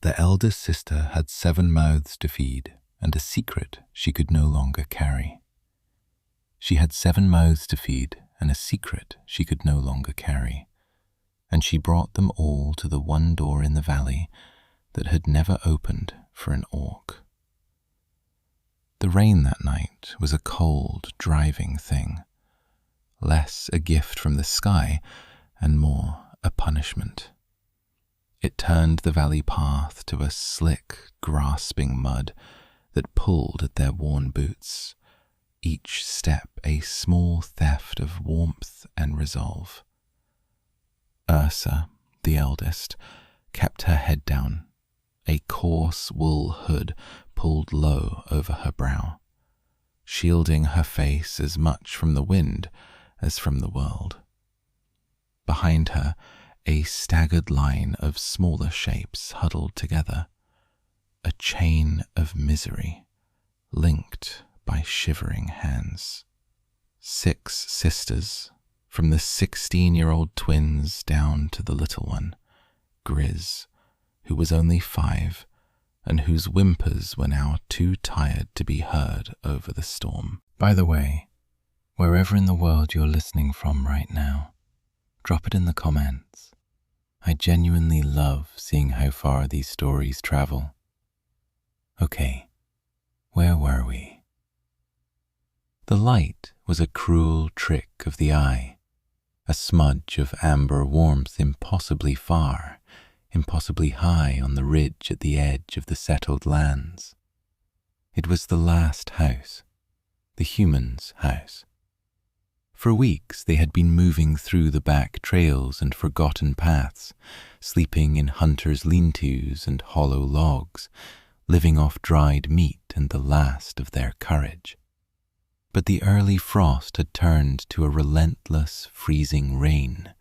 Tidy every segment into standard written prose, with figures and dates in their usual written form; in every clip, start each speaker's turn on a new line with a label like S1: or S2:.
S1: The eldest sister had 7 mouths to feed and a secret she could no longer carry. She had 7 mouths to feed and a secret she could no longer carry, and she brought them all to the one door in the valley that had never opened for an orc. The rain that night was a cold, driving thing, less a gift from the sky and more a punishment. It turned the valley path to a slick, grasping mud that pulled at their worn boots, each step a small theft of warmth and resolve. Ursa, the eldest, kept her head down, a coarse wool hood pulled low over her brow, shielding her face as much from the wind as from the world. Behind her, a staggered line of smaller shapes huddled together, a chain of misery, linked by shivering hands. 6 sisters, from the 16-year-old twins down to the little one, Griz, who was only 5, and whose whimpers were now too tired to be heard over the storm. By the way, wherever in the world you're listening from right now, drop it in the comments. I genuinely love seeing how far these stories travel. Okay, where were we? The light was a cruel trick of the eye, a smudge of amber warmth impossibly far, impossibly high on the ridge at the edge of the settled lands. It was the last house, the humans' house. For weeks they had been moving through the back trails and forgotten paths, sleeping in hunters' lean-tos and hollow logs, living off dried meat and the last of their courage. But the early frost had turned to a relentless, freezing rain,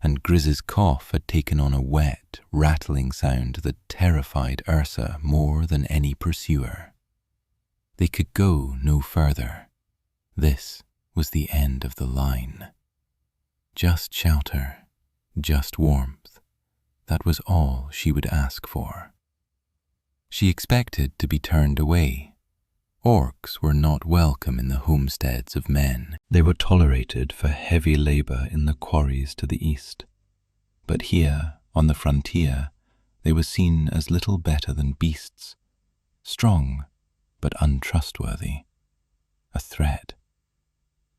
S1: and Griz's cough had taken on a wet, rattling sound that terrified Ursa more than any pursuer. They could go no further. This was the end of the line. Just shelter, just warmth. That was all she would ask for. She expected to be turned away. Orcs were not welcome in the homesteads of men. They were tolerated for heavy labor in the quarries to the east. But here, on the frontier, they were seen as little better than beasts, strong but untrustworthy, a threat.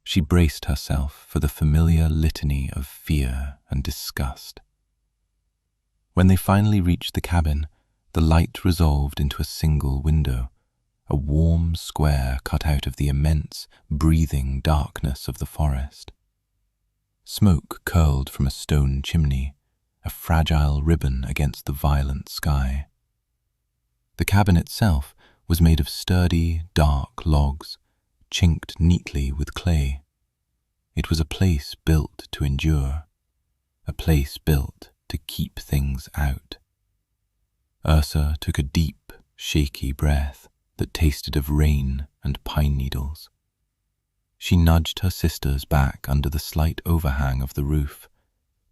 S1: She braced herself for the familiar litany of fear and disgust. When they finally reached the cabin, the light resolved into a single window, a warm square cut out of the immense, breathing darkness of the forest. Smoke curled from a stone chimney, a fragile ribbon against the violent sky. The cabin itself was made of sturdy, dark logs, chinked neatly with clay. It was a place built to endure, a place built to keep things out. Ursa took a deep, shaky breath that tasted of rain and pine needles. She nudged her sisters back under the slight overhang of the roof,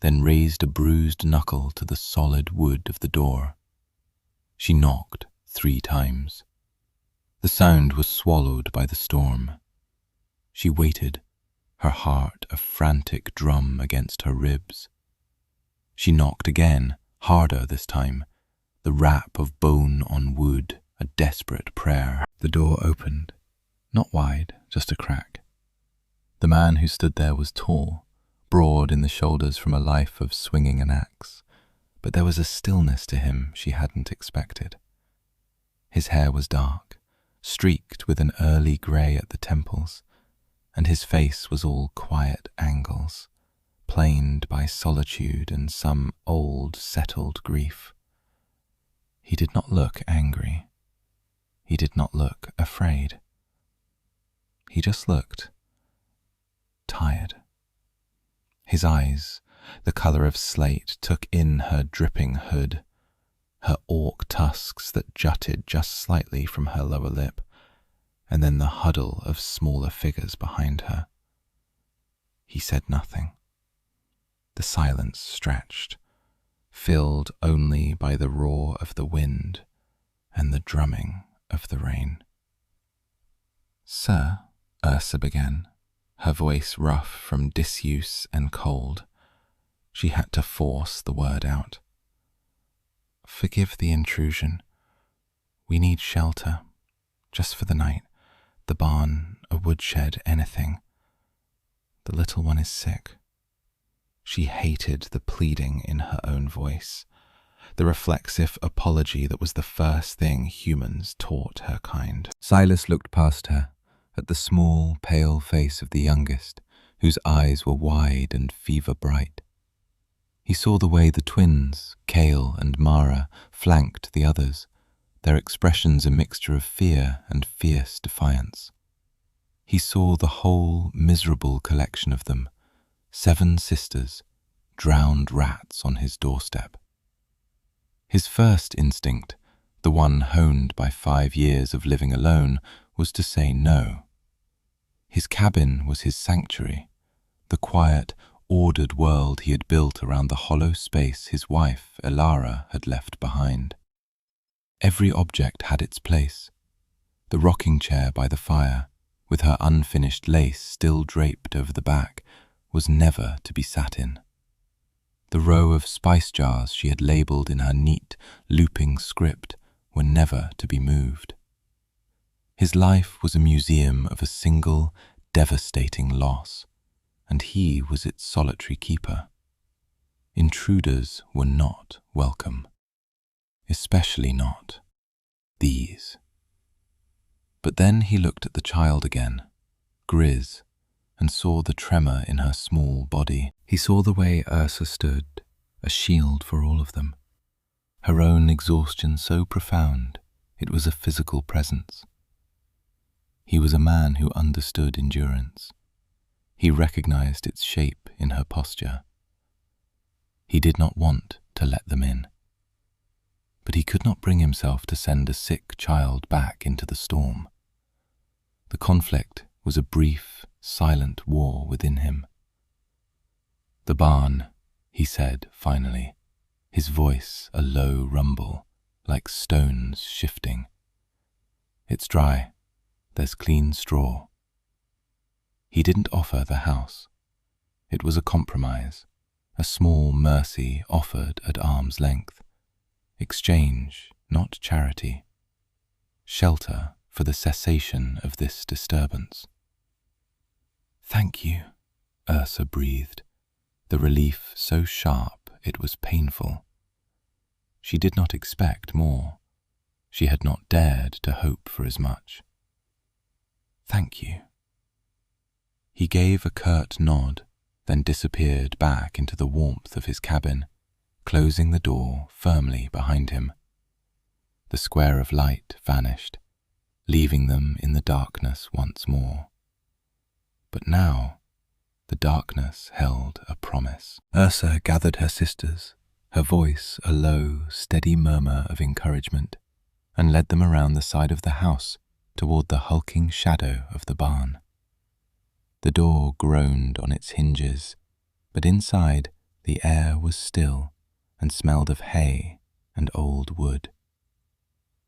S1: then raised a bruised knuckle to the solid wood of the door. She knocked 3 times. The sound was swallowed by the storm. She waited, her heart a frantic drum against her ribs. She knocked again, harder this time, the rap of bone on wood, a desperate prayer. The door opened, not wide, just a crack. The man who stood there was tall, broad in the shoulders from a life of swinging an axe, but there was a stillness to him she hadn't expected. His hair was dark, streaked with an early grey at the temples, and his face was all quiet angles, planed by solitude and some old, settled grief. He did not look angry. He did not look afraid. He just looked tired. His eyes, the colour of slate, took in her dripping hood, her orc tusks that jutted just slightly from her lower lip, and then the huddle of smaller figures behind her. He said nothing. The silence stretched, filled only by the roar of the wind and the drumming of the rain. "Sir," Ursa began, her voice rough from disuse and cold. She had to force the word out. "Forgive the intrusion. We need shelter, just for the night. The barn, a woodshed, anything. The little one is sick." She hated the pleading in her own voice, the reflexive apology that was the first thing humans taught her kind.
S2: Silas looked past her, at the small, pale face of the youngest, whose eyes were wide and fever-bright. He saw the way the twins, Kale and Mara, flanked the others, their expressions a mixture of fear and fierce defiance. He saw the whole miserable collection of them, 7 sisters, drowned rats on his doorstep. His first instinct, the one honed by 5 years of living alone, was to say no. His cabin was his sanctuary, the quiet, ordered world he had built around the hollow space his wife, Elara, had left behind. Every object had its place. The rocking chair by the fire, with her unfinished lace still draped over the back, was never to be sat in. The row of spice jars she had labelled in her neat, looping script were never to be moved. His life was a museum of a single, devastating loss, and he was its solitary keeper. Intruders were not welcome, especially not these. But then he looked at the child again, Griz, and saw the tremor in her small body. He saw the way Ursa stood, a shield for all of them, her own exhaustion so profound it was a physical presence. He was a man who understood endurance. He recognized its shape in her posture. He did not want to let them in. But he could not bring himself to send a sick child back into the storm. The conflict was a brief, silent war within him. "The barn," he said finally, his voice a low rumble, like stones shifting. "It's dry. There's clean straw." He didn't offer the house. It was a compromise, a small mercy offered at arm's length. Exchange, not charity. Shelter for the cessation of this disturbance. "Thank you," Ursa breathed, the relief so sharp it was painful. She did not expect more. She had not dared to hope for as much. "Thank you." He gave a curt nod, then disappeared back into the warmth of his cabin, closing the door firmly behind him. The square of light vanished, leaving them in the darkness once more. But now, the darkness held a promise. Ursa gathered her sisters, her voice a low, steady murmur of encouragement, and led them around the side of the house toward the hulking shadow of the barn. The door groaned on its hinges, but inside the air was still and smelled of hay and old wood.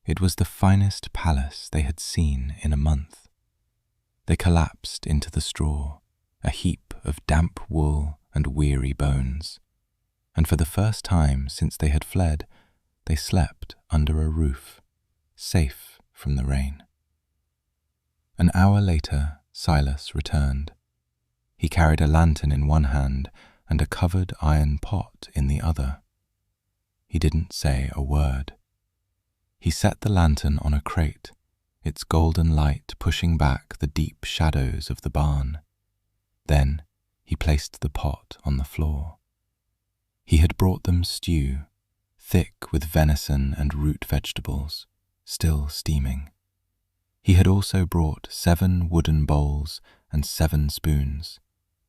S2: It was the finest palace they had seen in a month. They collapsed into the straw, a heap of damp wool and weary bones, and for the first time since they had fled, they slept under a roof, safe from the rain. An hour later, Silas returned. He carried a lantern in one hand and a covered iron pot in the other. He didn't say a word. He set the lantern on a crate, its golden light pushing back the deep shadows of the barn. Then he placed the pot on the floor. He had brought them stew, thick with venison and root vegetables, still steaming. He had also brought 7 wooden bowls and 7 spoons,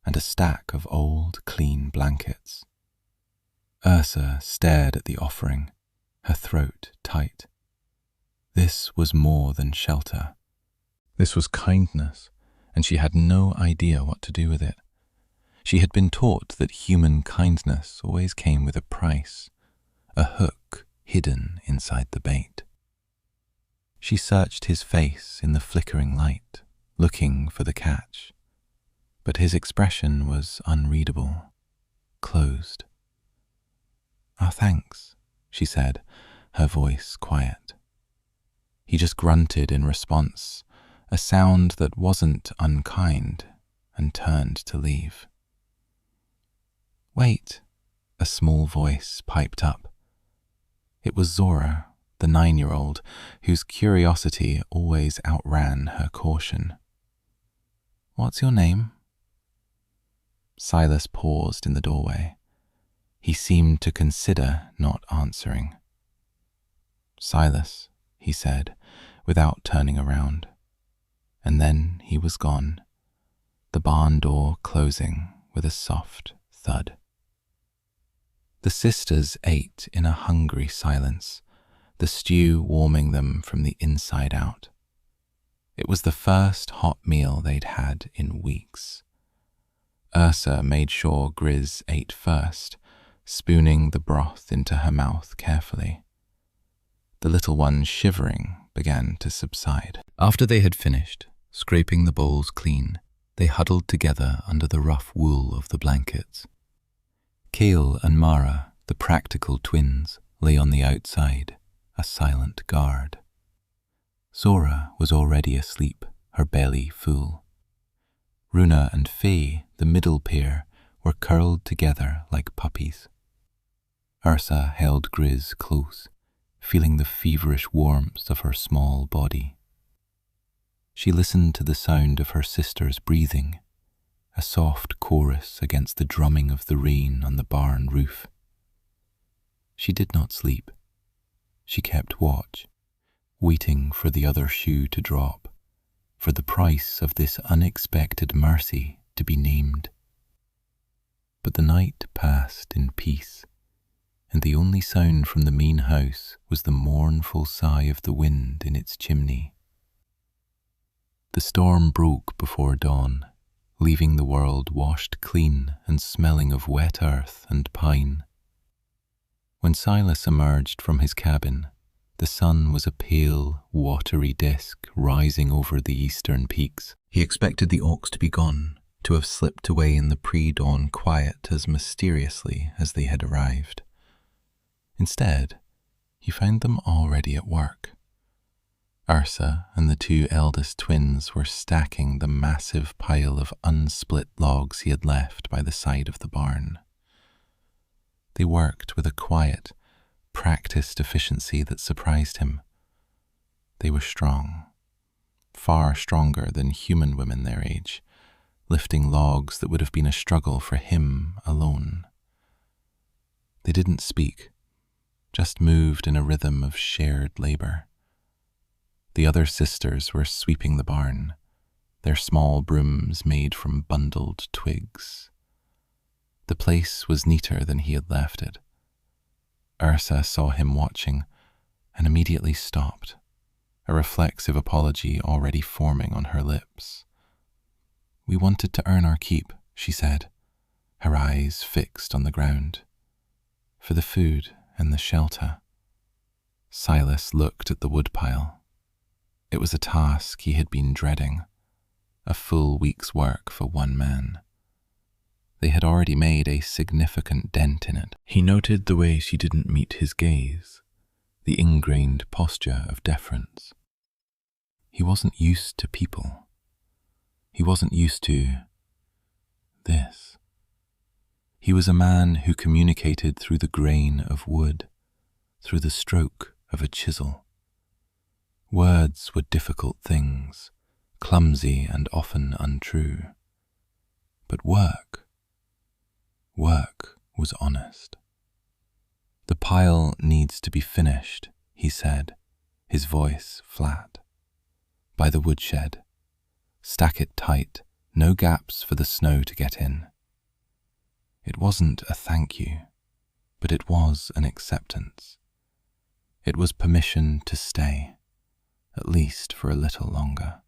S2: and a stack of old, clean blankets. Ursa stared at the offering, her throat tight. This was more than shelter. This was kindness, and she had no idea what to do with it. She had been taught that human kindness always came with a price, a hook hidden inside the bait. She searched his face in the flickering light, looking for the catch, but his expression was unreadable, closed. "Ah, thanks," she said, her voice quiet. He just grunted in response, a sound that wasn't unkind, and turned to leave. "Wait," a small voice piped up. It was Zora, the 9-year-old, whose curiosity always outran her caution. "What's your name?" Silas paused in the doorway. He seemed to consider not answering. "Silas," he said, without turning around. And then he was gone, the barn door closing with a soft thud. The sisters ate in a hungry silence, the stew warming them from the inside out. It was the first hot meal they'd had in weeks. Ursa made sure Griz ate first, spooning the broth into her mouth carefully. The little one, shivering, began to subside. After they had finished, scraping the bowls clean, they huddled together under the rough wool of the blankets. Kale and Mara, the practical twins, lay on the outside, a silent guard. Zora was already asleep, her belly full. Runa and Faye, the middle pair, were curled together like puppies. Ursa held Griz close, feeling the feverish warmth of her small body. She listened to the sound of her sister's breathing, a soft chorus against the drumming of the rain on the barn roof. She did not sleep. She kept watch, waiting for the other shoe to drop, for the price of this unexpected mercy to be named. But the night passed in peace, and the only sound from the main house was the mournful sigh of the wind in its chimney. The storm broke before dawn, leaving the world washed clean and smelling of wet earth and pine. When Silas emerged from his cabin, the sun was a pale, watery disk rising over the eastern peaks. He expected the ox to be gone, to have slipped away in the pre-dawn quiet as mysteriously as they had arrived. Instead, he found them already at work. Ursa and the 2 eldest twins were stacking the massive pile of unsplit logs he had left by the side of the barn. They worked with a quiet, practiced efficiency that surprised him. They were strong, far stronger than human women their age, lifting logs that would have been a struggle for him alone. They didn't speak, just moved in a rhythm of shared labor. The other sisters were sweeping the barn, their small brooms made from bundled twigs. The place was neater than he had left it. Ursa saw him watching and immediately stopped, a reflexive apology already forming on her lips. "We wanted to earn our keep," she said, her eyes fixed on the ground. "For the food and the shelter." Silas looked at the woodpile. It was a task he had been dreading, a full week's work for one man. They had already made a significant dent in it. He noted the way she didn't meet his gaze, the ingrained posture of deference. He wasn't used to people. He wasn't used to this. He was a man who communicated through the grain of wood, through the stroke of a chisel. Words were difficult things, clumsy and often untrue. But work was honest. "The pile needs to be finished," he said, his voice flat. "By the woodshed. Stack it tight, no gaps for the snow to get in." It wasn't a thank you, but it was an acceptance. It was permission to stay, at least for a little longer.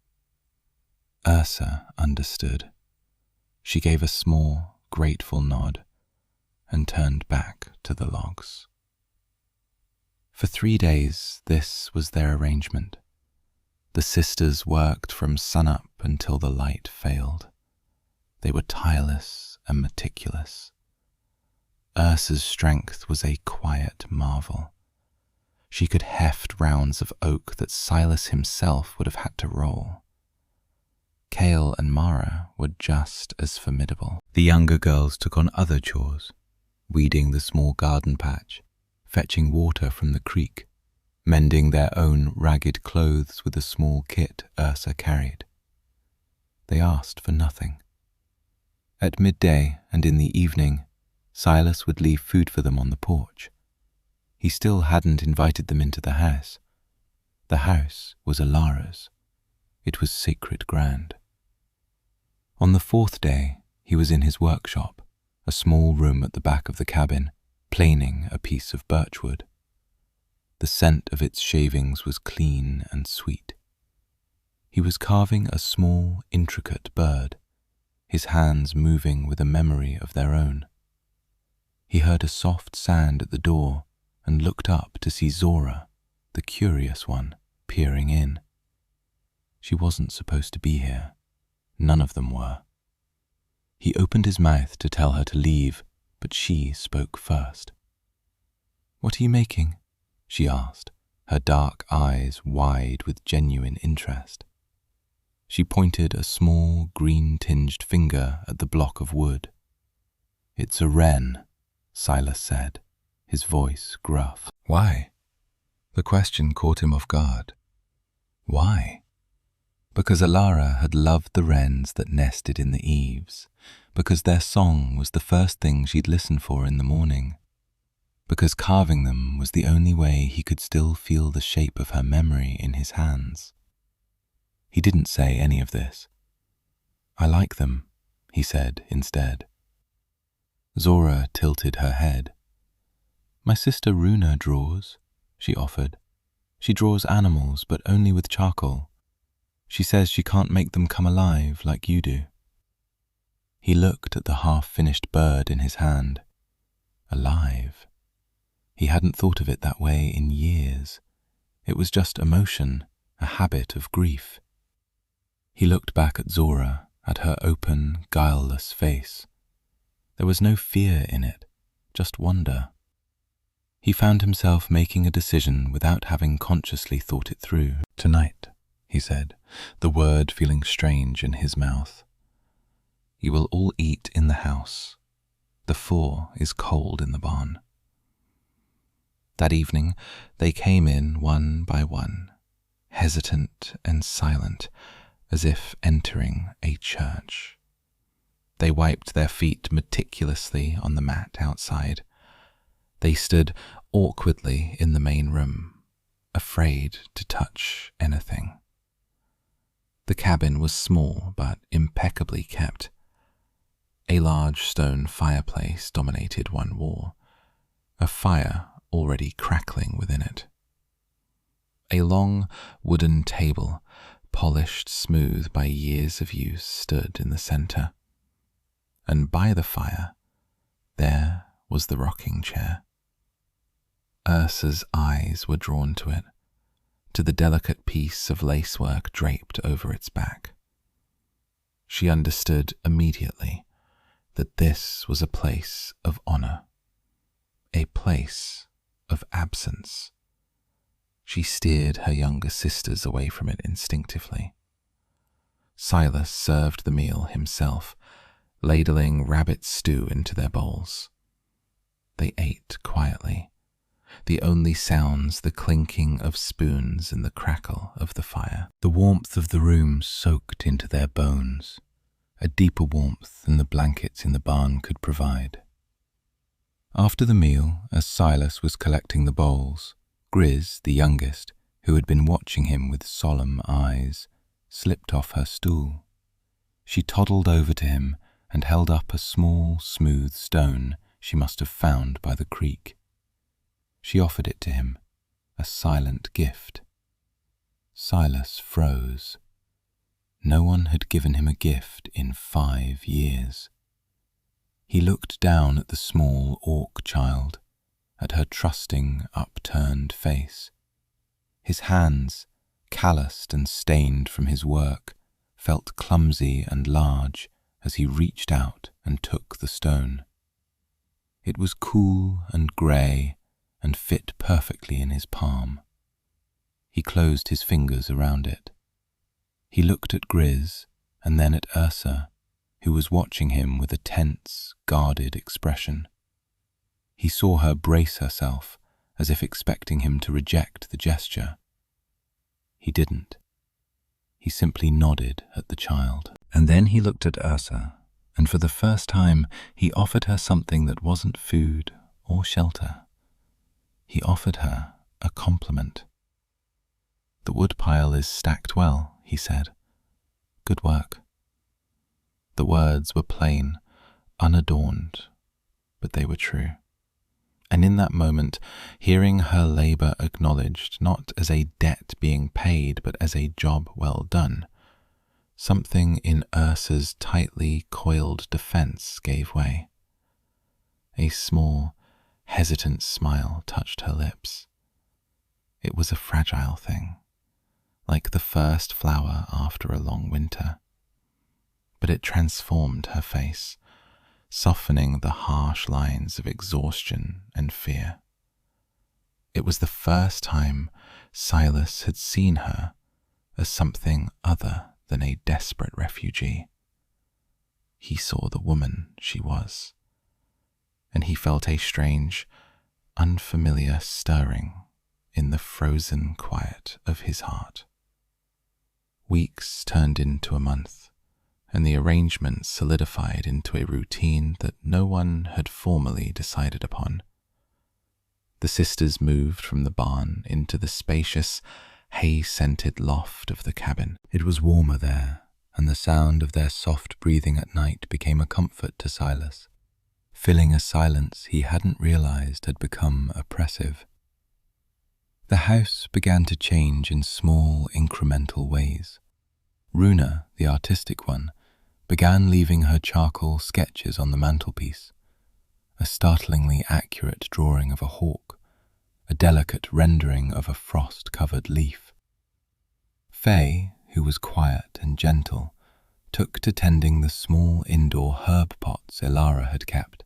S2: Ursa understood. She gave a small, grateful nod and turned back to the logs.
S1: For 3 days, this was their arrangement. The sisters worked from sunup until the light failed. They were tireless and meticulous. Ursa's strength was a quiet marvel. She could heft rounds of oak that Silas himself would have had to roll. Kale and Mara were just as formidable. The younger girls took on other chores, weeding the small garden patch, fetching water from the creek, mending their own ragged clothes with a small kit Ursa carried. They asked for nothing. At midday and in the evening, Silas would leave food for them on the porch. He still hadn't invited them into the house. The house was Alara's. It was sacred ground. On the 4th day, he was in his workshop, a small room at the back of the cabin, planing a piece of birchwood. The scent of its shavings was clean and sweet. He was carving a small, intricate bird, his hands moving with a memory of their own. He heard a soft sound at the door and looked up to see Zora, the curious one, peering in. She wasn't supposed to be here. None of them were. He opened his mouth to tell her to leave, but she spoke first. "What are you making?" she asked, her dark eyes wide with genuine interest. She pointed a small, green-tinged finger at the block of wood. "It's a wren," Silas said, his voice gruff. "Why?" The question caught him off guard. Why? Because Alara had loved the wrens that nested in the eaves, because their song was the first thing she'd listen for in the morning, because carving them was the only way he could still feel the shape of her memory in his hands. He didn't say any of this. "I like them," he said instead. Zora tilted her head. "My sister Runa draws," she offered. "She draws animals, but only with charcoal. She says she can't make them come alive like you do." He looked at the half-finished bird in his hand. Alive. He hadn't thought of it that way in years. It was just emotion, a habit of grief. He looked back at Zora, at her open, guileless face. There was no fear in it, just wonder. He found himself making a decision without having consciously thought it through. "Tonight," he said, the word feeling strange in his mouth. "You will all eat in the house. The 4 is cold in the barn." That evening, they came in one by one, hesitant and silent, as if entering a church. They wiped their feet meticulously on the mat outside. They stood awkwardly in the main room, afraid to touch anything. The cabin was small but impeccably kept. A large stone fireplace dominated one wall, a fire already crackling within it. A long wooden table, polished smooth by years of use, stood in the center. And by the fire, there was the rocking chair. Ursa's eyes were drawn to it, to the delicate piece of lacework draped over its back. She understood immediately that this was a place of honor, a place of absence. She steered her younger sisters away from it instinctively. Silas served the meal himself, ladling rabbit stew into their bowls. They ate quietly, the only sounds the clinking of spoons and the crackle of the fire. The warmth of the room soaked into their bones, a deeper warmth than the blankets in the barn could provide. After the meal, as Silas was collecting the bowls, Griz, the youngest, who had been watching him with solemn eyes, slipped off her stool. She toddled over to him and held up a small, smooth stone she must have found by the creek. She offered it to him, a silent gift. Silas froze. No one had given him a gift in 5 years. He looked down at the small orc child,
S2: at her trusting, upturned face. His hands, calloused and stained from his work, felt clumsy and large as he reached out and took the stone. It was cool and grey and fit perfectly in his palm. He closed his fingers around it. He looked at Griz and then at Ursa, who was watching him with a tense, guarded expression. He saw her brace herself as if expecting him to reject the gesture. He didn't. He simply nodded at the child. And then he looked at Ursa, and for the first time he offered her something that wasn't food or shelter. He offered her a compliment. "The woodpile is stacked well," he said. "Good work." The words were plain, unadorned, but they were true. And in that moment, hearing her labour acknowledged not as a debt being paid, but as a job well done, something in Ursa's tightly coiled defence gave way. A small, hesitant smile touched her lips. It was a fragile thing, like the first flower after a long winter. But it transformed her face, softening the harsh lines of exhaustion and fear. It was the first time Silas had seen her as something other than a desperate refugee. He saw the woman she was, and he felt a strange, unfamiliar stirring in the frozen quiet of his heart. Weeks turned into a month, and the arrangement solidified into a routine that no one had formally decided upon. The sisters moved from the barn into the spacious, hay-scented loft of the cabin. It was warmer there, and the sound of their soft breathing at night became a comfort to Silas, filling a silence he hadn't realized had become oppressive. The house began to change in small, incremental ways. Runa, the artistic one, began leaving her charcoal sketches on the mantelpiece, a startlingly accurate drawing of a hawk, a delicate rendering of a frost-covered leaf. Faye, who was quiet and gentle, took to tending the small indoor herb pots Elara had kept,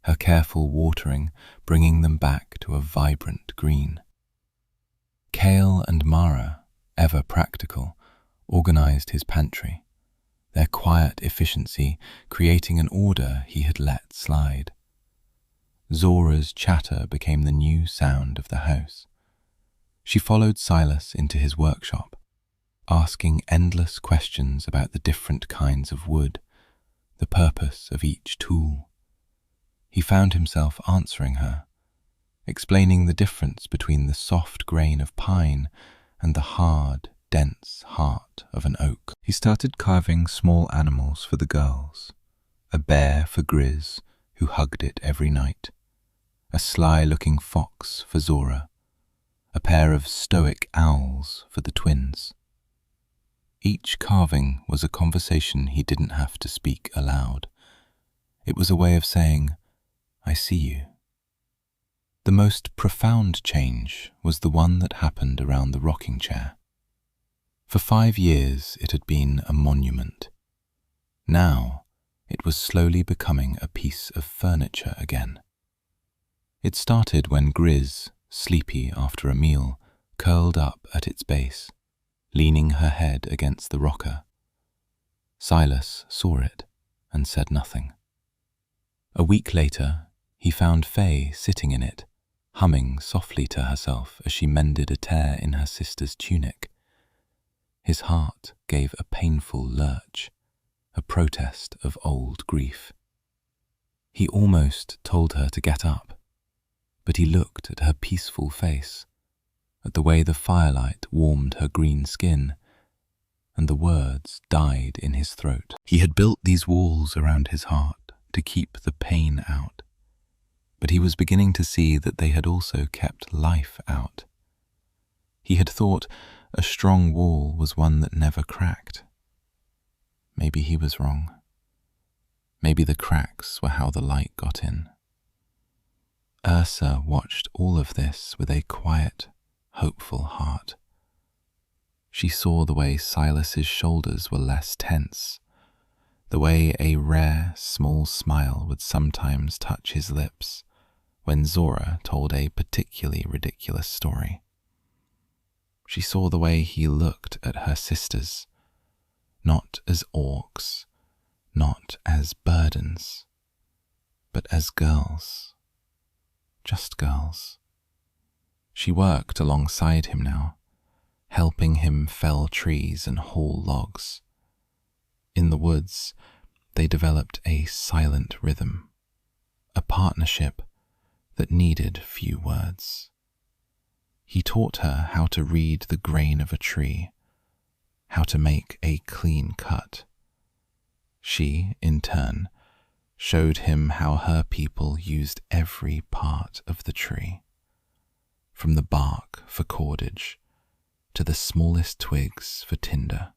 S2: her careful watering bringing them back to a vibrant green. Kale and Mara, ever practical, organised his pantry, their quiet efficiency creating an order he had let slide. Zora's chatter became the new sound of the house. She followed Silas into his workshop, asking endless questions about the different kinds of wood, the purpose of each tool. He found himself answering her, explaining the difference between the soft grain of pine and the hard, dense heart of an oak. He started carving small animals for the girls, a bear for Griz, who hugged it every night, a sly-looking fox for Zora, a pair of stoic owls for the twins. Each carving was a conversation he didn't have to speak aloud. It was a way of saying, "I see you." The most profound change was the one that happened around the rocking chair. For 5 years it had been a monument. Now it was slowly becoming a piece of furniture again. It started when Griz, sleepy after a meal, curled up at its base, leaning her head against the rocker. Silas saw it and said nothing. A week later, he found Faye sitting in it, humming softly to herself as she mended a tear in her sister's tunic. His heart gave a painful lurch, a protest of old grief. He almost told her to get up, but he looked at her peaceful face, at the way the firelight warmed her green skin, and the words died in his throat. He had built these walls around his heart to keep the pain out, but he was beginning to see that they had also kept life out. He had thought a strong wall was one that never cracked. Maybe he was wrong. Maybe the cracks were how the light got in.
S1: Ursa watched all of this with a quiet, hopeful heart. She saw the way Silas's shoulders were less tense, the way a rare, small smile would sometimes touch his lips when Zora told a particularly ridiculous story. She saw the way he looked at her sisters, not as orcs, not as burdens, but as girls. Just girls. She worked alongside him now, helping him fell trees and haul logs. In the woods, they developed a silent rhythm, a partnership that needed few words. He taught her how to read the grain of a tree, how to make a clean cut. She, in turn, showed him how her people used every part of the tree, from the bark for cordage to the smallest twigs for tinder.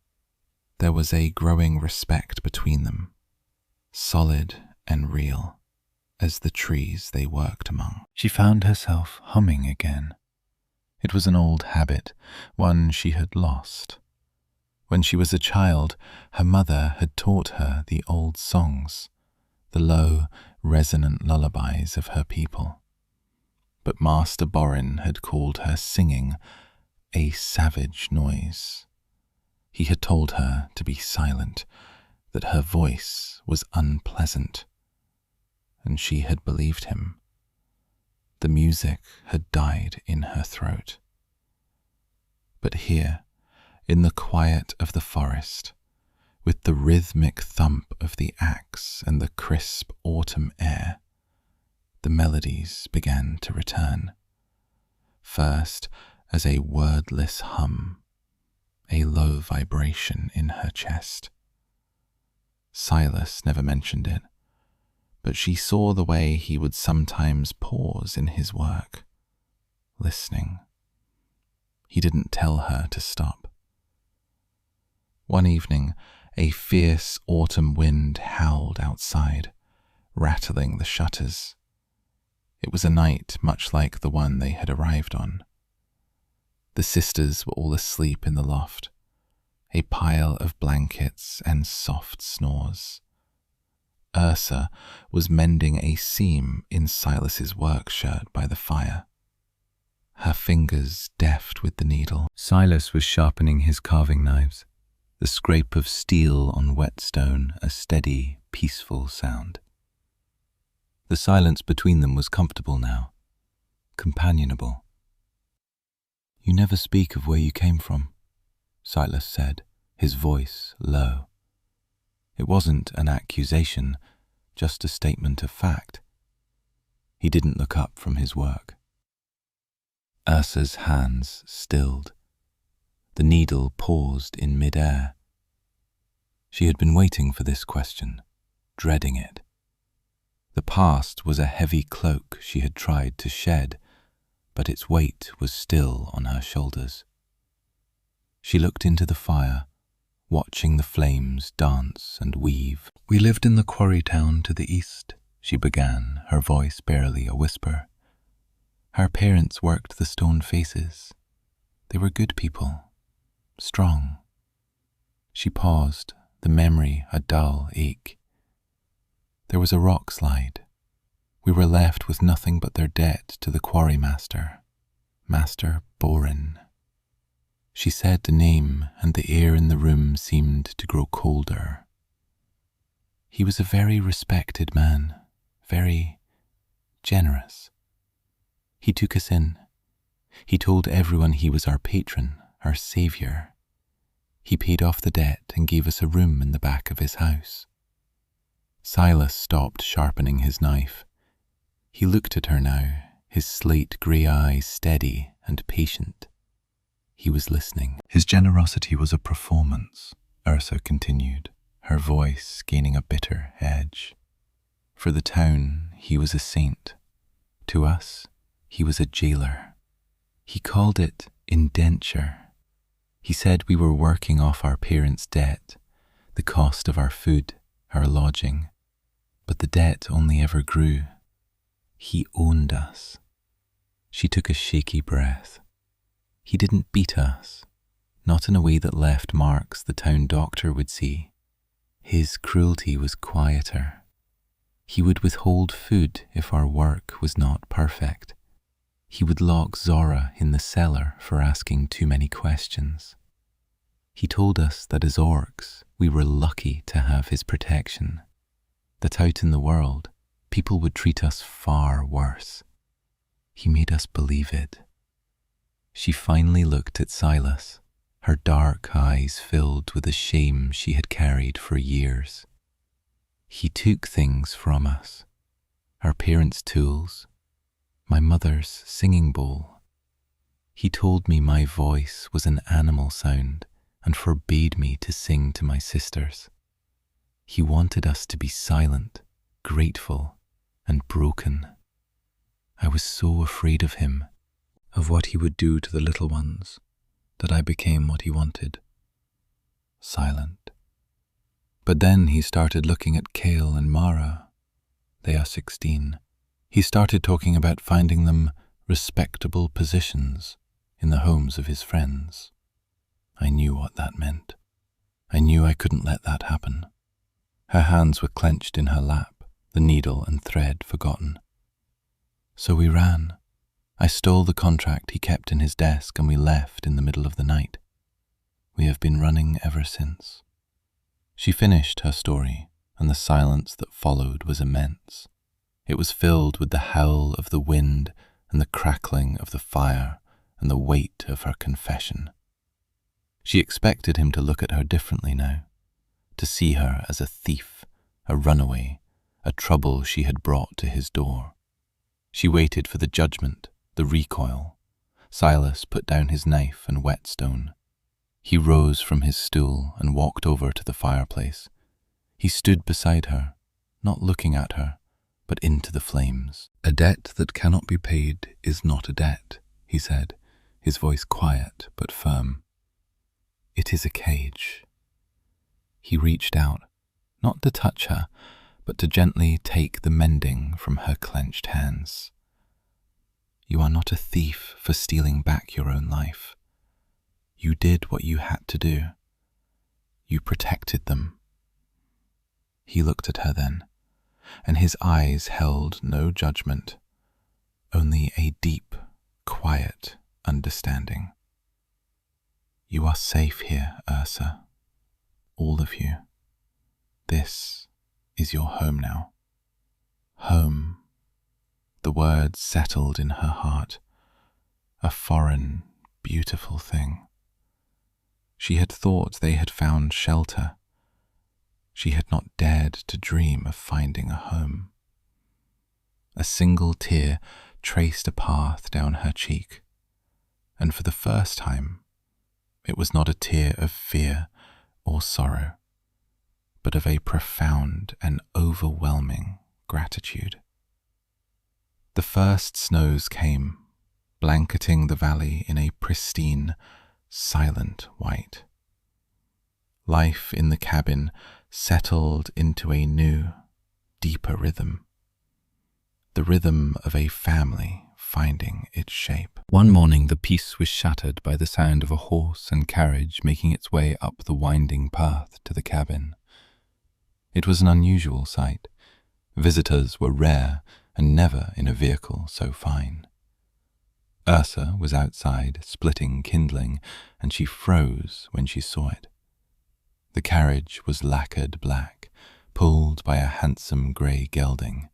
S1: There was a growing respect between them, solid and real, as the trees they worked among. She found herself humming again. It was an old habit, one she had lost. When she was a child, her mother had taught her the old songs, the low, resonant lullabies of her people. But Master Borin had called her singing a savage noise. He had told her to be silent, that her voice was unpleasant, and she had believed him. The music had died in her throat. But here, in the quiet of the forest, with the rhythmic thump of the axe and the crisp autumn air, the melodies began to return. First as a wordless hum, a low vibration in her chest. Silas never mentioned it, but she saw the way he would sometimes pause in his work, listening. He didn't tell her to stop. One evening, a fierce autumn wind howled outside, rattling the shutters. It was a night much like the one they had arrived on. The sisters were all asleep in the loft, a pile of blankets and soft snores. Ursa was mending a seam in Silas's work shirt by the fire, her fingers deft with the needle. Silas was sharpening his carving knives, the scrape of steel on wet stone a steady, peaceful sound. The silence between them was comfortable now, companionable. "You never speak of where you came from," Silas said, his voice low. It wasn't an accusation, just a statement of fact. He didn't look up from his work. Ursa's hands stilled. The needle paused in mid-air. She had been waiting for this question, dreading it. The past was a heavy cloak she had tried to shed, but its weight was still on her shoulders. She looked into the fire, watching the flames dance and weave. "We lived in the quarry town to the east," she began, her voice barely a whisper. "Our parents worked the stone faces. They were good people, strong." She paused, the memory a dull ache. "There was a rock slide. We were left with nothing but their debt to the quarry master, Master Borin." She said the name, and the air in the room seemed to grow colder. "He was a very respected man, very generous. He took us in. He told everyone he was our patron, our saviour. He paid off the debt and gave us a room in the back of his house." Silas stopped sharpening his knife. He looked at her now, his slate grey eyes steady and patient. He was listening. "His generosity was a performance," Ursa continued, her voice gaining a bitter edge. "For the town, he was a saint. To us, he was a jailer. He called it indenture. He said we were working off our parents' debt, the cost of our food, our lodging. But the debt only ever grew.
S2: He owned us. She took a shaky breath. He didn't beat us, not in a way that left marks the town doctor would see. His cruelty was quieter. He would withhold food if our work was not perfect. He would lock Zora in the cellar for asking too many questions. He told us that as orcs, we were lucky to have his protection, that out in the world, people would treat us far worse. He made us believe it. She finally looked at Silas, her dark eyes filled with the shame she had carried for years. He took things from us, our parents' tools, my mother's singing bowl. He told me my voice was an animal sound and forbade me to sing to my sisters. He wanted us to be silent, grateful, and broken. I was so afraid of him, of what he would do to the little ones, that I became what he wanted, silent. But then he started looking at Kale and Mara. They are 16. He started talking about finding them respectable positions in the homes of his friends. I knew what that meant. I knew I couldn't let that happen. Her hands were clenched in her lap, the needle and thread forgotten. So we ran. I stole the contract he kept in his desk and we left in the middle of the night. We have been running ever since. She finished her story, and the silence that followed was immense. It was filled with the howl of the wind and the crackling of the fire and the weight of her confession. She expected him to look at her differently now, to see her as a thief, a runaway, a trouble she had brought to his door. She waited for the judgment, the recoil. Silas put down his knife and whetstone. He rose from his stool and walked over to the fireplace. He stood beside her, not looking at her, but into the flames. "A debt that cannot be paid is not a debt," he said, his voice quiet but firm. "It is a cage." He reached out, not to touch her, but to gently take the mending from her clenched hands. "You are not a thief for stealing back your own life. You did what you had to do. You protected them." He looked at her then, and his eyes held no judgment, only a deep, quiet understanding. "You are safe here, Ursa. All of you. This is your home now." Home. The words settled in her heart. A foreign, beautiful thing. She had thought they had found shelter. She had not dared to dream of finding a home. A single tear traced a path down her cheek, and for the first time, it was not a tear of fear or sorrow, but of a profound and overwhelming gratitude. The first snows came, blanketing the valley in a pristine, silent white. Life in the cabin settled into a new, deeper rhythm. The rhythm of a family finding its shape. One morning the peace was shattered by the sound of a horse and carriage making its way up the winding path to the cabin. It was an unusual sight. Visitors were rare and never in a vehicle so fine. Ursa was outside splitting kindling, and she froze when she saw it. The carriage was lacquered black, pulled by a handsome grey gelding.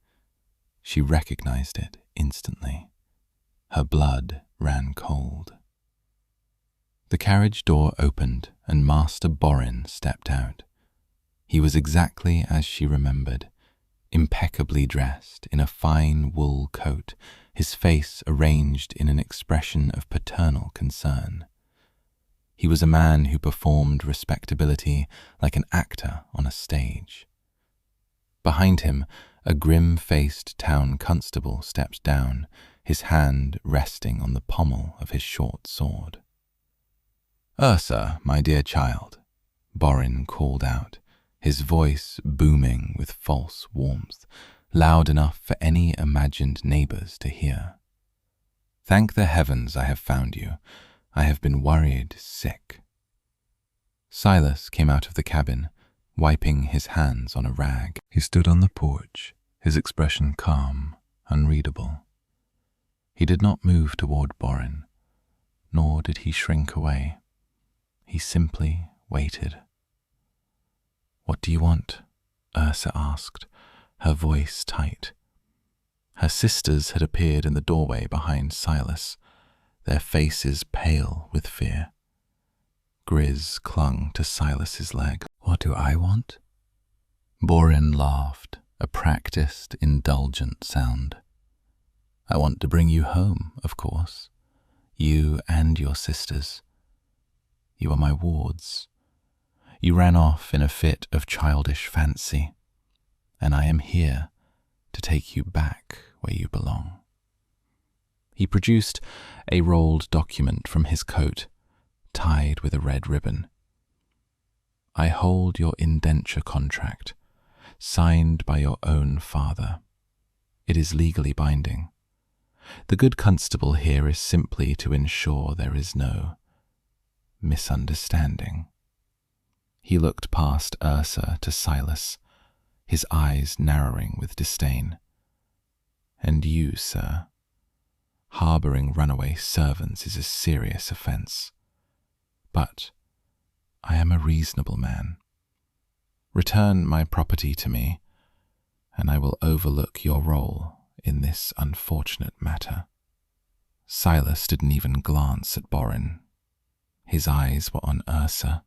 S2: She recognized it instantly. Her blood ran cold. The carriage door opened and Master Borin stepped out. He was exactly as she remembered, impeccably dressed in a fine wool coat, his face arranged in an expression of paternal concern. He was a man who performed respectability like an actor on a stage. Behind him, a grim-faced town constable stepped down, his hand resting on the pommel of his short sword. "Ursa, my dear child," Borin called out, his voice booming with false warmth. loud enough for any imagined neighbors to hear. "Thank the heavens I have found you. I have been worried sick." Silas came out of the cabin, wiping his hands on a rag. He stood on the porch, his expression calm, unreadable. He did not move toward Borin, nor did he shrink away. He simply waited. "What do you want?" Ursa asked, her voice tight. Her sisters had appeared in the doorway behind Silas, their faces pale with fear. Griz clung to Silas's leg. "What do I want?" Borin laughed, a practiced, indulgent sound. "I want to bring you home, of course. You and your sisters. You are my wards. You ran off in a fit of childish fancy, and I am here to take you back where you belong." He produced a rolled document from his coat, tied with a red ribbon. "I hold your indenture contract, signed by your own father. It is legally binding. The good constable here is simply to ensure there is no misunderstanding." He looked past Ursa to Silas, his eyes narrowing with disdain. "And you, sir, harboring runaway servants is a serious offense. But I am a reasonable man. Return my property to me, and I will overlook your role in this unfortunate matter." Silas didn't even glance at Borin. His eyes were on Ursa.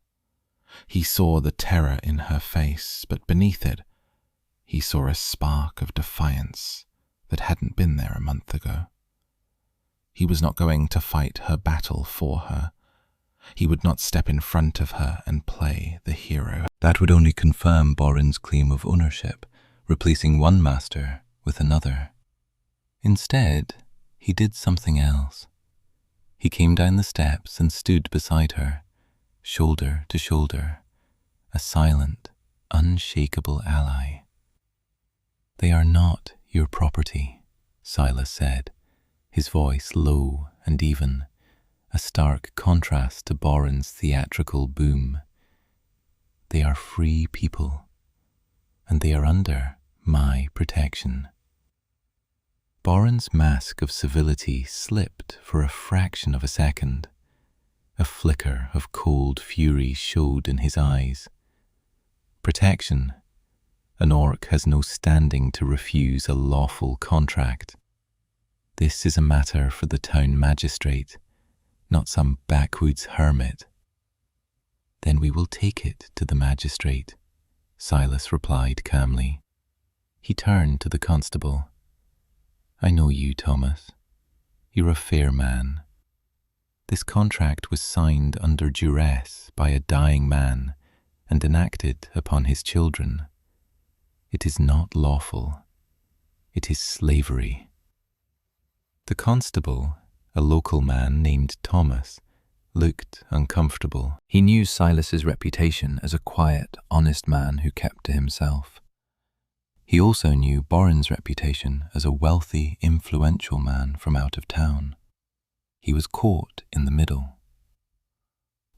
S2: He saw the terror in her face, but beneath it, he saw a spark of defiance that hadn't been there a month ago. He was not going to fight her battle for her. He would not step in front of her and play the hero. That would only confirm Borin's claim of ownership, replacing one master with another. Instead, he did something else. He came down the steps and stood beside her, shoulder to shoulder, a silent, unshakable ally. "They are not your property," Silas said, his voice low and even, a stark contrast to Borin's theatrical boom. "They are free people, and they are under my protection." Borin's mask of civility slipped for a fraction of a second. A flicker of cold fury showed in his eyes. Protection. An orc has no standing to refuse a lawful contract. This is a matter for the town magistrate, not some backwoods hermit. "Then we will take it to the magistrate," Silas replied calmly. He turned to the constable. "I know you, Thomas. You're a fair man. This contract was signed under duress by a dying man and enacted upon his children. It is not lawful. It is slavery." The constable, a local man named Thomas, looked uncomfortable. He knew Silas's reputation as a quiet, honest man who kept to himself. He also knew Borin's reputation as a wealthy, influential man from out of town. He was caught in the middle.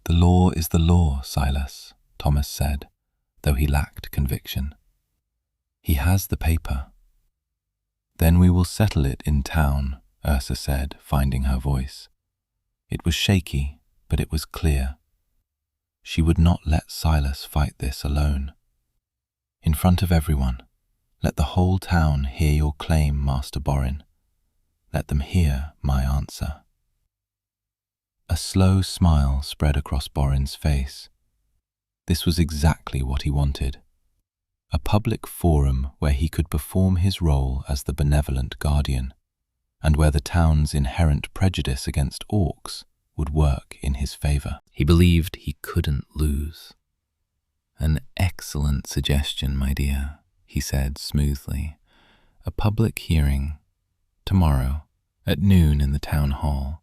S2: "The law is the law, Silas," Thomas said, though he lacked conviction. "He has the paper." "Then we will settle it in town," Ursa said, finding her voice. It was shaky, but it was clear. She would not let Silas fight this alone. "In front of everyone, let the whole town hear your claim, Master Borin. Let them hear my answer." A slow smile spread across Borin's face. This was exactly what he wanted. A public forum where he could perform his role as the benevolent guardian, and where the town's inherent prejudice against orcs would work in his favor. He believed he couldn't lose. "An excellent suggestion, my dear," he said smoothly. "A public hearing, tomorrow, at noon in the town hall.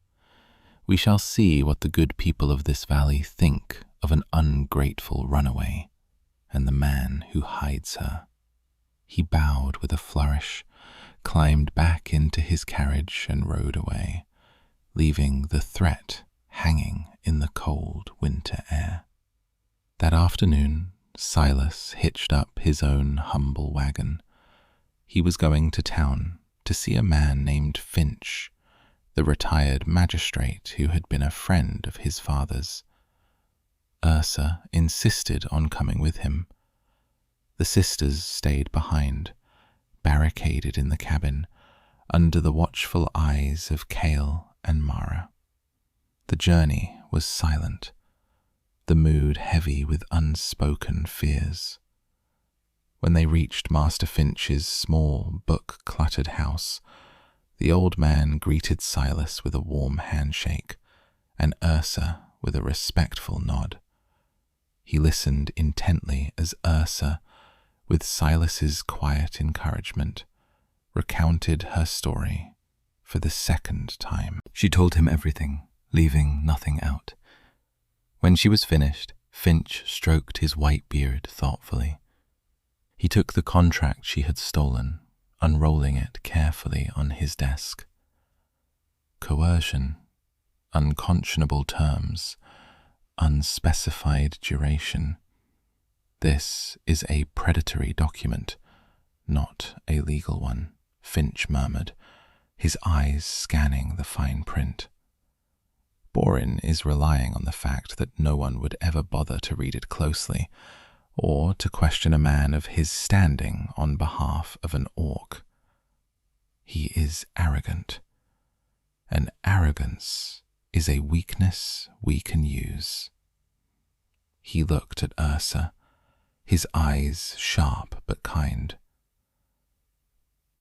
S2: We shall see what the good people of this valley think of an ungrateful runaway and the man who hides her."
S1: He bowed with a flourish, climbed back into his carriage and rode away, leaving the threat hanging in the cold winter air. That afternoon, Silas hitched up his own humble wagon. He was going to town to see a man named Finch, the retired magistrate who had been a friend of his father's. Ursa insisted on coming with him. The sisters stayed behind, barricaded in the cabin, under the watchful eyes of Kale and Mara. The journey was silent, the mood heavy with unspoken fears. When they reached Master Finch's small, book-cluttered house, the old man greeted Silas with a warm handshake, and Ursa with a respectful nod. He listened intently as Ursa, with Silas's quiet encouragement, recounted her story for the second time.
S2: She told him everything, leaving nothing out. When she was finished, Finch stroked his white beard thoughtfully. He took the contract she had stolen, unrolling it carefully on his desk. Coercion, unconscionable terms, unspecified duration. This is a predatory document, not a legal one, Finch murmured, his eyes scanning the fine print. Borin is relying on the fact that no one would ever bother to read it closely, or to question a man of his standing on behalf of an orc. He is arrogant, and arrogance is a weakness we can use. He looked at Ursa, his eyes sharp but kind.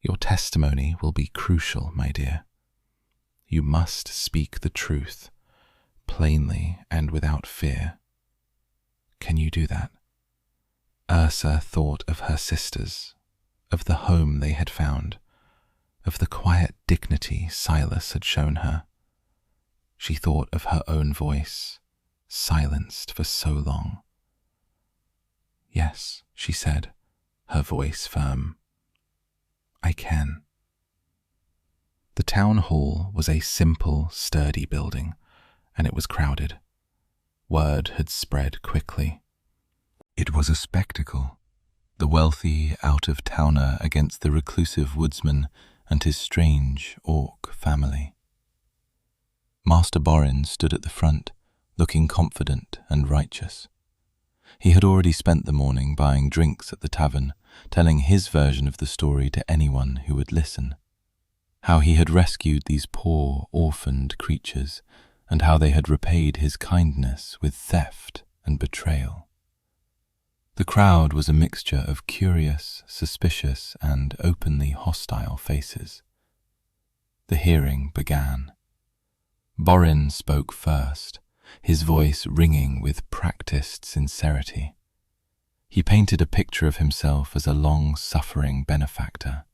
S2: Your testimony will be crucial, my dear. You must speak the truth, plainly and without fear. Can you do that? Ursa thought of her sisters, of the home they had found, of the quiet dignity Silas had shown her. She thought of her own voice, silenced for so long. Yes, she said, her voice firm. I can. The town hall was a simple, sturdy building, and it was crowded. Word had spread quickly. It was a spectacle, the wealthy out-of-towner against the reclusive woodsman and his strange orc family. Master Borin stood at the front, looking confident and righteous. He had already spent the morning buying drinks at the tavern, telling his version of the story to anyone who would listen. How he had rescued these poor, orphaned creatures, and how they had repaid his kindness with theft and betrayal. The crowd was a mixture of curious, suspicious, and openly hostile faces. The hearing began. Borin spoke first, his voice ringing with practiced sincerity. He painted a picture of himself as a long-suffering benefactor.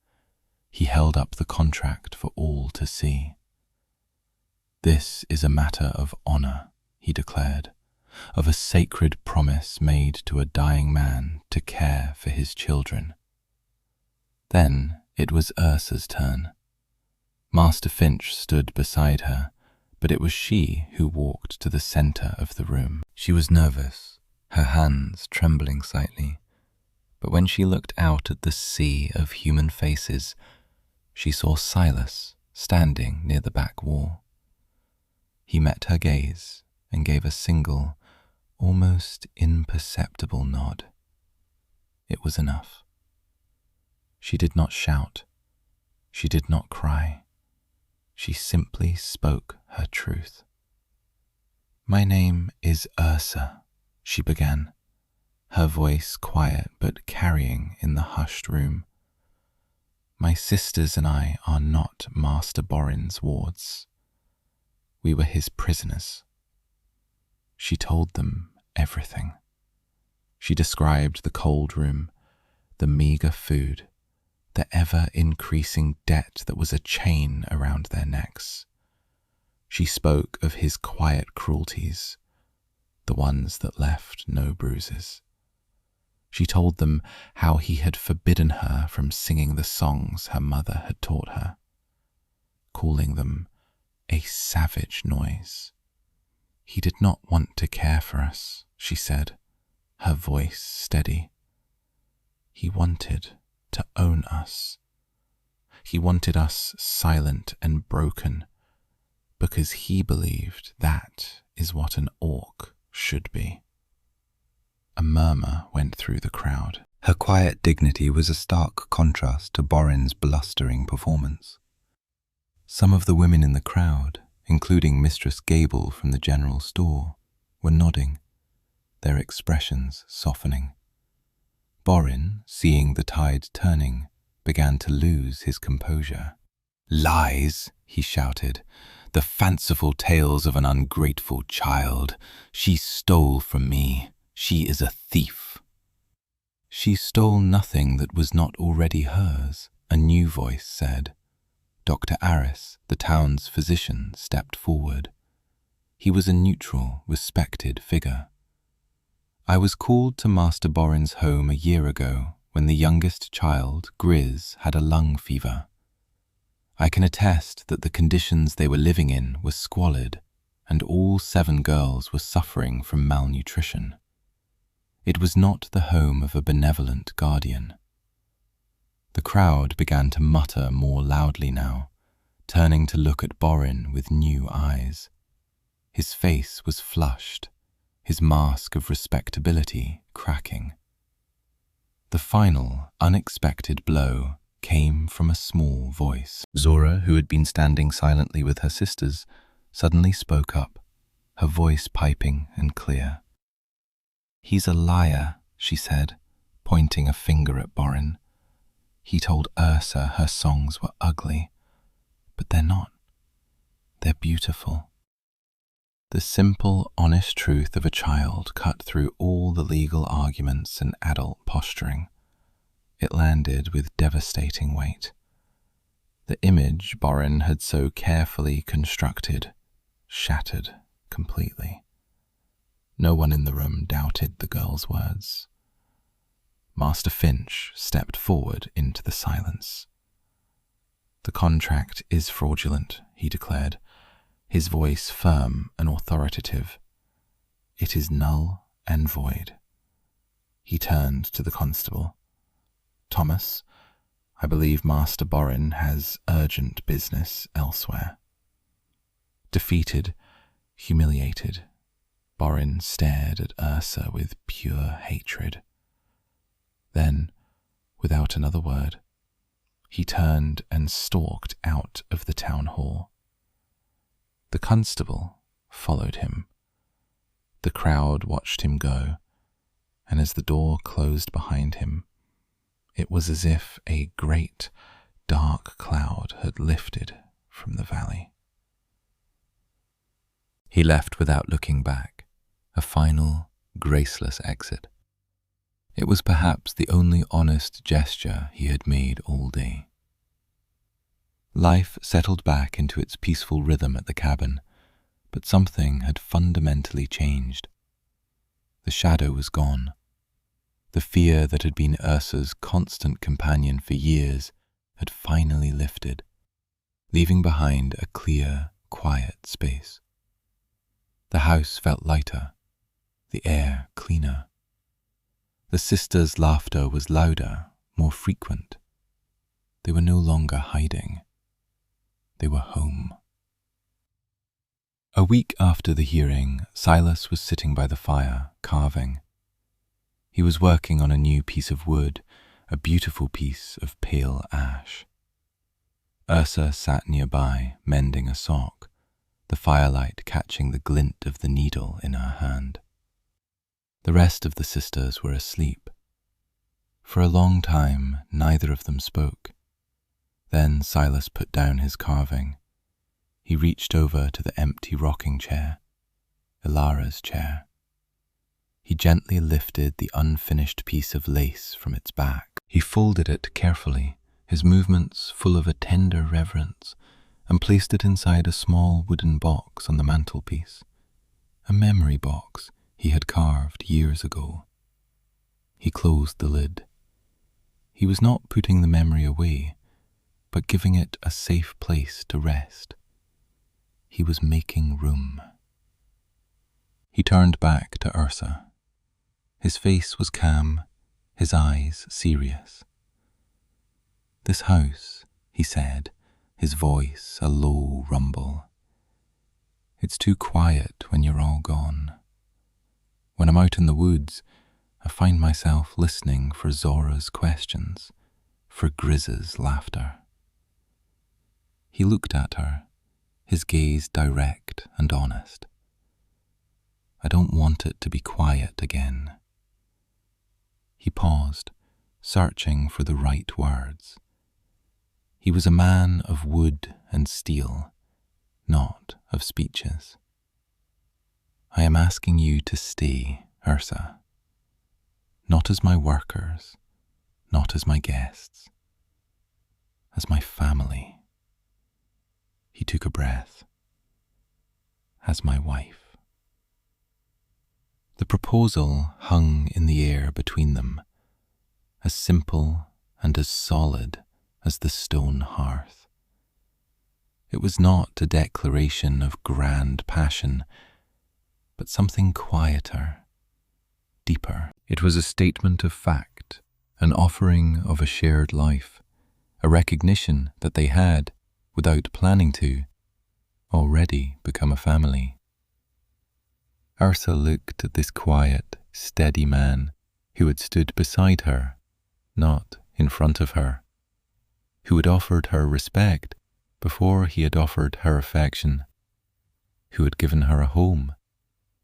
S2: He held up the contract for all to see. This is a matter of honor, he declared, of a sacred promise made to a dying man to care for his children. Then it was Ursa's turn. Master Finch stood beside her, but it was she who walked to the center of the room. She was nervous, her hands trembling slightly, but when she looked out at the sea of human faces, she saw Silas standing near the back wall. He met her gaze and gave a single, almost imperceptible nod. It was enough. She did not shout. She did not cry. She simply spoke her truth. My name is Ursa, she began, her voice quiet but carrying in the hushed room. My sisters and I are not Master Borin's wards. We were his prisoners. She told them everything. She described the cold room, the meager food, the ever-increasing debt that was a chain around their necks. She spoke of his quiet cruelties, the ones that left no bruises.
S1: She told them how he had forbidden her from singing the songs her mother had taught her, calling them a savage noise. He did not want to care for us, she said, her voice steady. He wanted to own us. He wanted us silent and broken, because he believed that is what an orc should be. A murmur went through the crowd.
S2: Her quiet dignity was a stark contrast to Borin's blustering performance. Some of the women in the crowd, including Mistress Gable from the general store, were nodding, their expressions softening. Borin, seeing the tide turning, began to lose his composure. "Lies," he shouted. "The fanciful tales of an ungrateful child. She stole from me. She is a thief." "She stole nothing that was not already hers," a new voice said. Dr. Aris, the town's physician, stepped forward. He was a neutral, respected figure. "I was called to Master Borin's home a year ago when the youngest child, Griz, had a lung fever. I can attest that the conditions they were living in were squalid, and all 7 girls were suffering from malnutrition. It was not the home of a benevolent guardian." The crowd began to mutter more loudly now, turning to look at Borin with new eyes. His face was flushed, his mask of respectability cracking. The final, unexpected blow came from a small voice. Zora, who had been standing silently with her sisters, suddenly spoke up, her voice piping and clear. "He's a liar," she said, pointing a finger at Borin. "He told Ursa her songs were ugly, but they're not. They're beautiful." The simple, honest truth of a child cut through all the legal arguments and adult posturing. It landed with devastating weight. The image Borin had so carefully constructed shattered completely. No one in the room doubted the girl's words. Master Finch stepped forward into the silence. "The contract is fraudulent," he declared, his voice firm and authoritative. "It is null and void." He turned to the constable. "Thomas, I believe Master Borin has urgent business elsewhere." Defeated, humiliated, Borin stared at Ursa with pure hatred. Then, without another word, he turned and stalked out of the town hall. The constable followed him. The crowd watched him go, and as the door closed behind him, it was as if a great, dark cloud had lifted from the valley. He left without looking back, a final, graceless exit. It was perhaps the only honest gesture he had made all day. Life settled back into its peaceful rhythm at the cabin, but something had fundamentally changed. The shadow was gone. The fear that had been Ursa's constant companion for years had finally lifted, leaving behind a clear, quiet space. The house felt lighter, the air cleaner. The sisters' laughter was louder, more frequent. They were no longer hiding. They were home. A week after the hearing, Silas was sitting by the fire, carving. He was working on a new piece of wood, a beautiful piece of pale ash. Ursa sat nearby, mending a sock, the firelight catching the glint of the needle in her hand. The rest of the sisters were asleep. For a long time, neither of them spoke. Then Silas put down his carving. He reached over to the empty rocking chair, Ilara's chair. He gently lifted the unfinished piece of lace from its back. He folded it carefully, his movements full of a tender reverence, and placed it inside a small wooden box on the mantelpiece, a memory box he had carved years ago. He closed the lid. He was not putting the memory away, but giving it a safe place to rest. He was making room. He turned back to Ursa. His face was calm, his eyes serious. "This house," he said, his voice a low rumble. "It's too quiet when you're all gone. When I'm out in the woods, I find myself listening for Zora's questions, for Griz's laughter." He looked at her, his gaze direct and honest. "I don't want it to be quiet again." He paused, searching for the right words. He was a man of wood and steel, not of speeches. "I am asking you to stay, Ursa. Not as my workers, not as my guests, as my family." He took a breath. "As my wife." The proposal hung in the air between them, as simple and as solid as the stone hearth. It was not a declaration of grand passion, but something quieter, deeper. It was a statement of fact, an offering of a shared life, a recognition that they had, without planning to, already become a family. Ursa looked at this quiet, steady man who had stood beside her, not in front of her, who had offered her respect before he had offered her affection, who had given her a home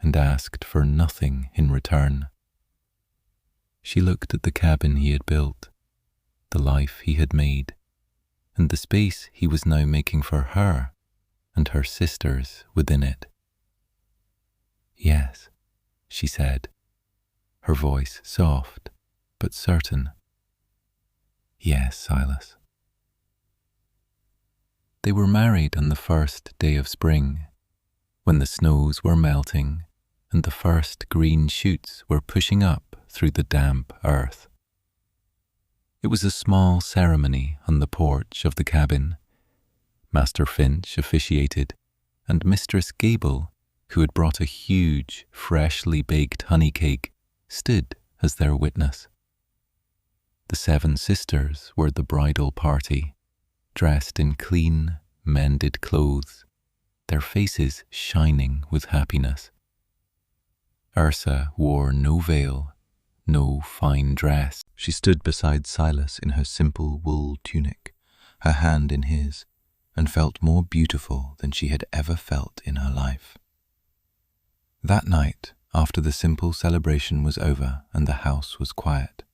S2: and asked for nothing in return. She looked at the cabin he had built, the life he had made, and the space he was now making for her and her sisters within it. "Yes," she said, her voice soft but certain. "Yes, Silas." They were married on the first day of spring, when the snows were melting and the first green shoots were pushing up through the damp earth. It was a small ceremony on the porch of the cabin. Master Finch officiated, and Mistress Gable, who had brought a huge, freshly baked honey cake, stood as their witness. The 7 sisters were the bridal party, dressed in clean, mended clothes, their faces shining with happiness. Ursa wore no veil, no fine dress. She stood beside Silas in her simple wool tunic, her hand in his, and felt more beautiful than she had ever felt in her life. That night, after the simple celebration was over and the house was quiet,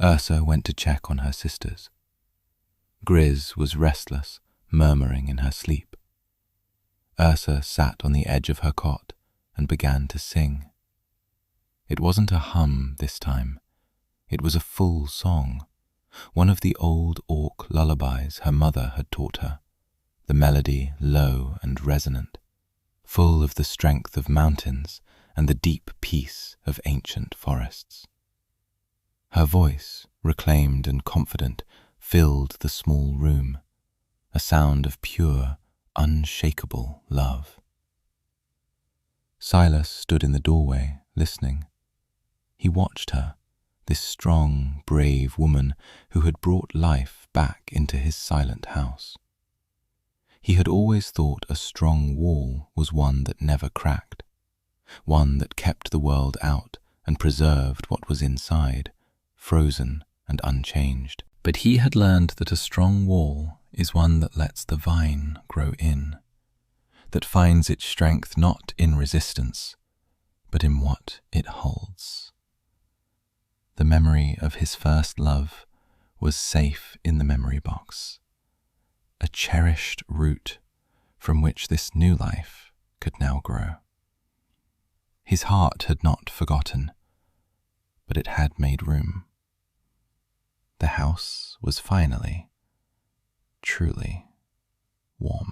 S2: Ursa went to check on her sisters. Griz was restless, murmuring in her sleep. Ursa sat on the edge of her cot and began to sing. It wasn't a hum this time. It was a full song, one of the old orc lullabies her mother had taught her, the melody low and resonant, full of the strength of mountains and the deep peace of ancient forests. Her voice, reclaimed and confident, filled the small room, a sound of pure, unshakable love. Silas stood in the doorway, listening. He watched her, this strong, brave woman who had brought life back into his silent house. He had always thought a strong wall was one that never cracked, one that kept the world out and preserved what was inside, frozen and unchanged. But he had learned that a strong wall is one that lets the vine grow in, that finds its strength not in resistance, but in what it holds. The memory of his first love was safe in the memory box, a cherished root from which this new life could now grow. His heart had not forgotten, but it had made room. The house was finally, truly warm.